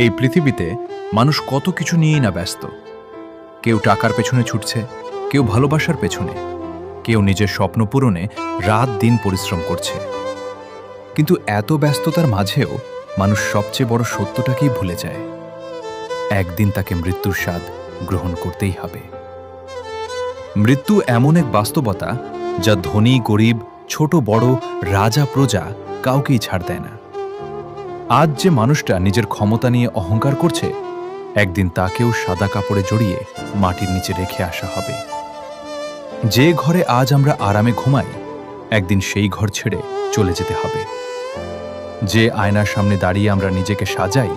এই পৃথিবীতে মানুষ কত কিছু নিয়েই না ব্যস্ত। কেউ টাকার পেছনে ছুটছে, কেউ ভালোবাসার পেছনে, কেউ নিজের স্বপ্ন পূরণে রাত দিন পরিশ্রম করছে। কিন্তু এত ব্যস্ততার মাঝেও মানুষ সবচেয়ে বড় সত্যটাকেই ভুলে যায়। একদিন তাকে মৃত্যুর স্বাদ গ্রহণ করতেই হবে। মৃত্যু এমন এক বাস্তবতা যা ধনী গরিব, ছোট বড়, রাজা প্রজা কাউকেই ছাড় দেয় না। আজ যে মানুষটা নিজের ক্ষমতা নিয়ে অহংকার করছে, একদিন তাকেও সাদা কাপড়ে জড়িয়ে মাটির নিচে রেখে আসা হবে। যে ঘরে আজ আমরা আরামে ঘুমাই, একদিন সেই ঘর ছেড়ে চলে যেতে হবে। যে আয়নার সামনে দাঁড়িয়ে আমরা নিজেকে সাজাই,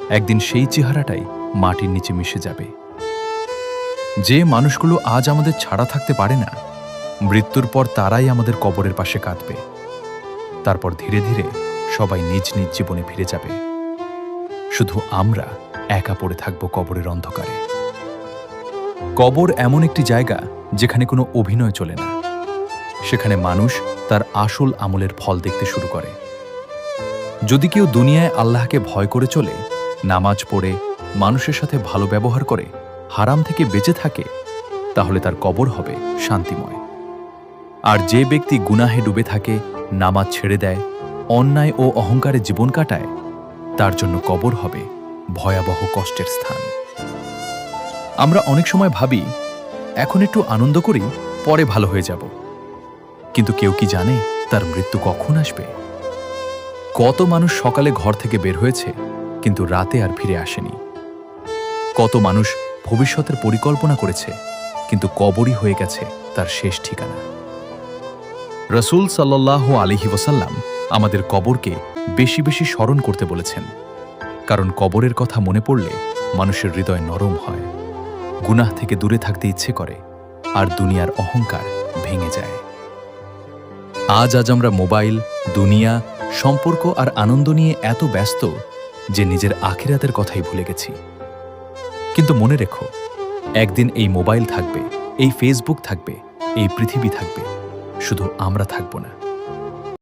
একদিন সেই চেহারাটাই মাটির নিচে মিশে যাবে। যে মানুষগুলো আজ আমাদের ছাড়া থাকতে পারে না, মৃত্যুর পর তারাই আমাদের কবরের পাশে কাঁদবে। তারপর ধীরে ধীরে সবাই নিজ নিজ জীবনে ফিরে যাবে। শুধু আমরা একা পড়ে থাকব কবরের অন্ধকারে। কবর এমন একটি জায়গা যেখানে কোনো অভিনয় চলে না। সেখানে মানুষ তার আসল আমলের ফল দেখতে শুরু করে। যদি কেউ দুনিয়ায় আল্লাহকে ভয় করে চলে, নামাজ পড়ে, মানুষের সাথে ভালো ব্যবহার করে, হারাম থেকে বেঁচে থাকে, তাহলে তার কবর হবে শান্তিময়। আর যে ব্যক্তি গুনাহে ডুবে থাকে, নামাজ ছেড়ে দেয়, অন্যায় ও অহংকারে জীবন কাটায়, তার জন্য কবর হবে ভয়াবহ কষ্টের স্থান। আমরা অনেক সময় ভাবি, এখন একটু আনন্দ করি, পরে ভালো হয়ে যাব। কিন্তু কেউ কি জানে তার মৃত্যু কখন আসবে? কত মানুষ সকালে ঘর থেকে বের হয়েছে, কিন্তু রাতে আর ফিরে আসেনি। কত মানুষ ভবিষ্যতের পরিকল্পনা করেছে, কিন্তু কবরই হয়ে গেছে তার শেষ ঠিকানা। রাসূল সাল্লাল্লাহু আলাইহি ওয়াসাল্লাম আমাদের কবরকে বেশি বেশি স্মরণ করতে বলেছেন, কারণ কবরের কথা মনে পড়লে মানুষের হৃদয় নরম হয়, গুনাহ থেকে দূরে থাকতে ইচ্ছে করে, আর দুনিয়ার অহংকার ভেঙে যায়। আজ আমরা মোবাইল, দুনিয়া, সম্পর্ক আর আনন্দ নিয়ে এত ব্যস্ত যে নিজের আখিরাতের কথাই ভুলে গেছি। কিন্তু মনে রেখো, একদিন এই মোবাইল থাকবে, এই ফেসবুক থাকবে, এই পৃথিবী থাকবে, শুধু আমরা থাকব না।